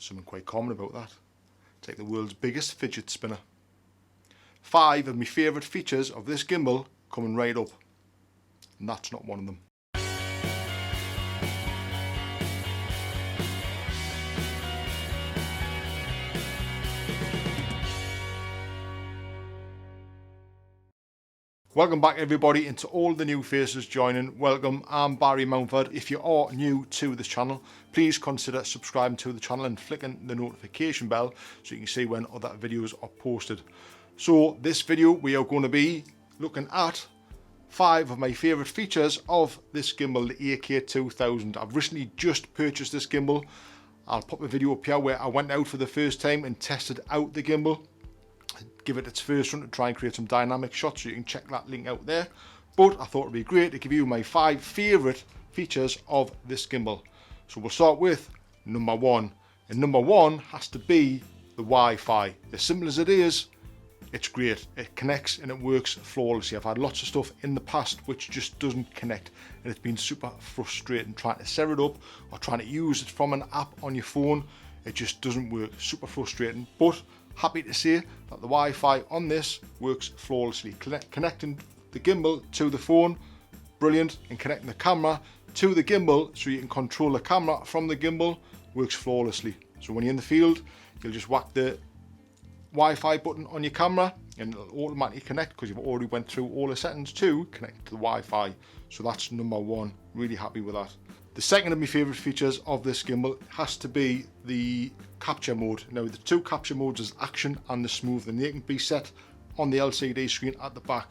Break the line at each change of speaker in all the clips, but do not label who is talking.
Something quite common about that. It's like the world's biggest fidget spinner. 5 of my favourite features of this gimbal coming right up, and that's not one of them. Welcome back everybody, and to all the new faces joining, welcome. I'm Barry Mountford. If you are new to this channel, please consider subscribing to the channel and flicking the notification bell so you can see when other videos are posted. So this video we are going to be looking at 5 of my favourite features of this gimbal, the AK2000. I've recently just purchased this gimbal. I'll pop a video up here where I went out for the first time and tested out the gimbal. Give it its first run to try and create some dynamic shots, so you can check that link out there. But I thought it'd be great to give you my 5 favourite features of this gimbal. So we'll start with number 1, and number 1 has to be the Wi-Fi. As simple as it is, it's great. It connects and it works flawlessly. I've had lots of stuff in the past which just doesn't connect, and it's been super frustrating trying to set it up or trying to use it from an app on your phone. It just doesn't work. Super frustrating, but happy to say that the Wi-Fi on this works flawlessly. Connecting the gimbal to the phone, brilliant, and connecting the camera to the gimbal so you can control the camera from the gimbal works flawlessly. So when you're in the field, you'll just whack the Wi-Fi button on your camera and it'll automatically connect because you've already went through all the settings to connect to the Wi-Fi. So that's number 1. Really happy with that. The second of my favourite features of this gimbal has to be the capture mode. Now the 2 capture modes is action and the smooth, and they can be set on the LCD screen at the back.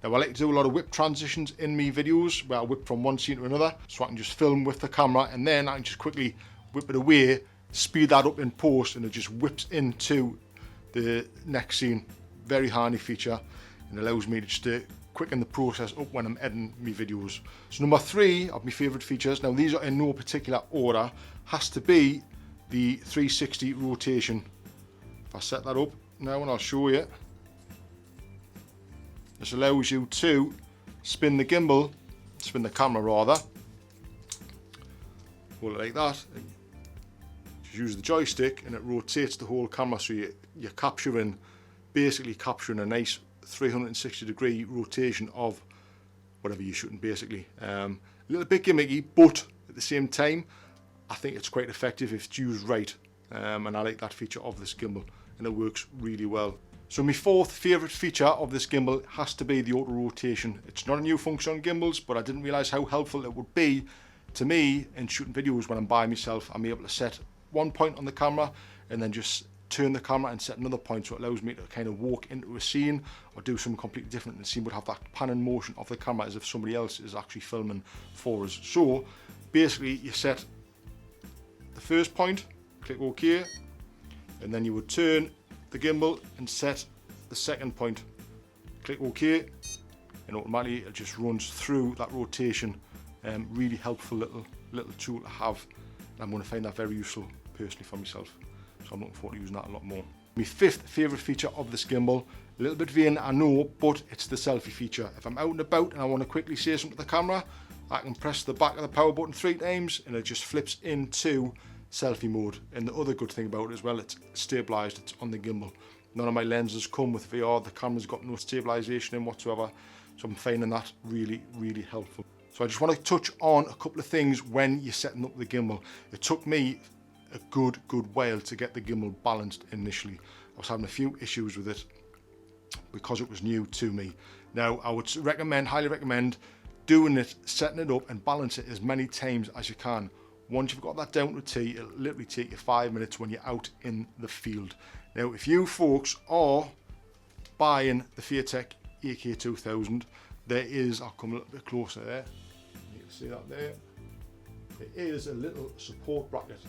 Now I like to do a lot of whip transitions in my videos where I whip from one scene to another, so I can just film with the camera and then I can just quickly whip it away, speed that up in post, and it just whips into the next scene. Very handy feature, and allows me to just quicken the process up when I'm editing my videos. So number 3 of my favourite features, now these are in no particular order, has to be the 360 rotation. If I set that up now and I'll show you, this allows you to spin the camera rather, hold it like that, just use the joystick and it rotates the whole camera, so you're basically capturing a nice 360-degree rotation of whatever you're shooting basically. A little bit gimmicky, but at the same time I think it's quite effective if it's used right, and I like that feature of this gimbal and it works really well. So my 4th favourite feature of this gimbal has to be the auto rotation. It's not a new function on gimbals, but I didn't realise how helpful it would be to me in shooting videos when I'm by myself. I'm able to set one point on the camera and then just turn the camera and set another point, so it allows me to kind of walk into a scene or do something completely different, and the scene would have that panning motion of the camera as if somebody else is actually filming for us. So basically you set the first point, click OK, and then you would turn the gimbal and set the second point, click OK, and automatically it just runs through that rotation. Really helpful little tool to have, and I'm going to find that very useful personally for myself. So I'm looking forward to using that a lot more. My 5th favourite feature of this gimbal, a little bit vain I know, but it's the selfie feature. If I'm out and about and I want to quickly say something to the camera, I can press the back of the power button 3 times and it just flips into selfie mode. And the other good thing about it as well, it's stabilised, it's on the gimbal. None of my lenses come with VR, the camera's got no stabilisation in whatsoever, so I'm finding that really, really helpful. So I just want to touch on a couple of things when you're setting up the gimbal. It took me a good while to get the gimbal balanced initially. I was having a few issues with it because it was new to me. Now I would highly recommend doing it, setting it up and balance it as many times as you can. Once you've got that down to a T, it'll literally take you 5 minutes when you're out in the field. Now if you folks are buying the FeiyuTech AK2000, there is, I'll come a little bit closer there, you can see that there is a little support bracket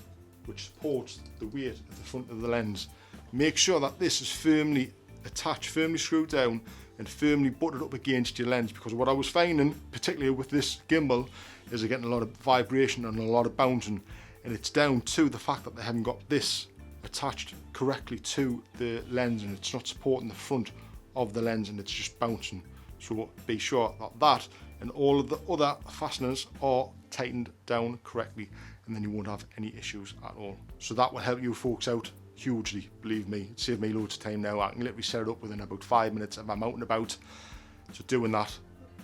which supports the weight at the front of the lens. Make sure that this is firmly attached, firmly screwed down and firmly butted up against your lens, because what I was finding, particularly with this gimbal, is they're getting a lot of vibration and a lot of bouncing, and it's down to the fact that they haven't got this attached correctly to the lens and it's not supporting the front of the lens and it's just bouncing. So be sure that that and all of the other fasteners are tightened down correctly. and then you won't have any issues at all. So that will help you folks out hugely, believe me. It saved me loads of time now. I can literally set it up within about 5 minutes if I'm out and about. So doing that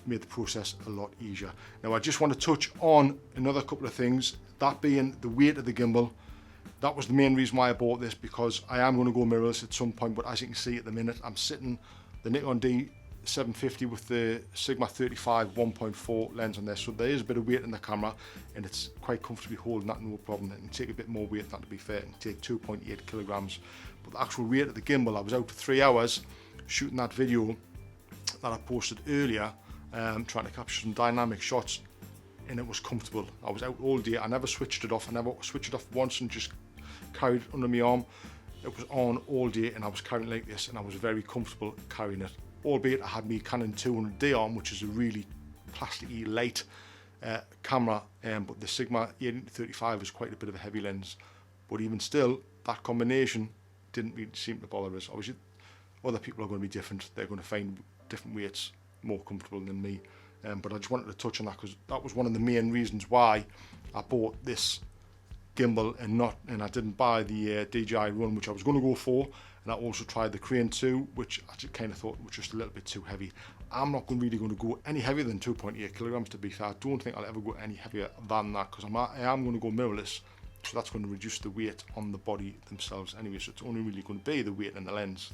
made the process a lot easier. Now I just want to touch on another couple of things, that being the weight of the gimbal. That was the main reason why I bought this, because I am going to go mirrorless at some point, but as you can see at the minute, I'm sitting the Nikon D750 with the Sigma 35 1.4 lens on there, so there is a bit of weight in the camera, and it's quite comfortably holding that, no problem. It can take a bit more weight than, to be fair, it can take 2.8 kilograms, but the actual weight of the gimbal, I was out for 3 hours shooting that video that I posted earlier, trying to capture some dynamic shots, and it was comfortable. I was out all day. I never switched it off. I never switched it off once and just carried it under my arm. It was on all day, and I was carrying it like this, and I was very comfortable carrying it. Albeit I had my Canon 200D on, which is a really plasticky light camera, but the Sigma 18-35 is quite a bit of a heavy lens. But even still, that combination didn't really seem to bother us. Obviously, other people are going to be different. They're going to find different weights more comfortable than me. But I just wanted to touch on that because that was one of the main reasons why I bought this gimbal and I didn't buy the DJI Run, which I was going to go for, and I also tried the Crane 2, which I just kind of thought was just a little bit too heavy. I'm not really going to go any heavier than 2.8 kilograms, to be fair. I don't think I'll ever go any heavier than that, because I am going to go mirrorless, so that's going to reduce the weight on the body themselves anyway, so it's only really going to be the weight in the lens.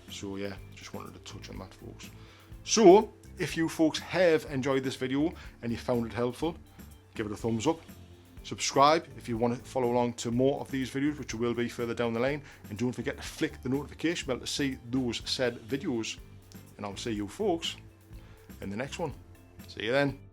So yeah, just wanted to touch on that, folks. So if you folks have enjoyed this video and you found it helpful, give it a thumbs up. Subscribe if you want to follow along to more of these videos, which will be further down the line, and don't forget to flick the notification bell to see those said videos, and I'll see you folks in the next one. See you then.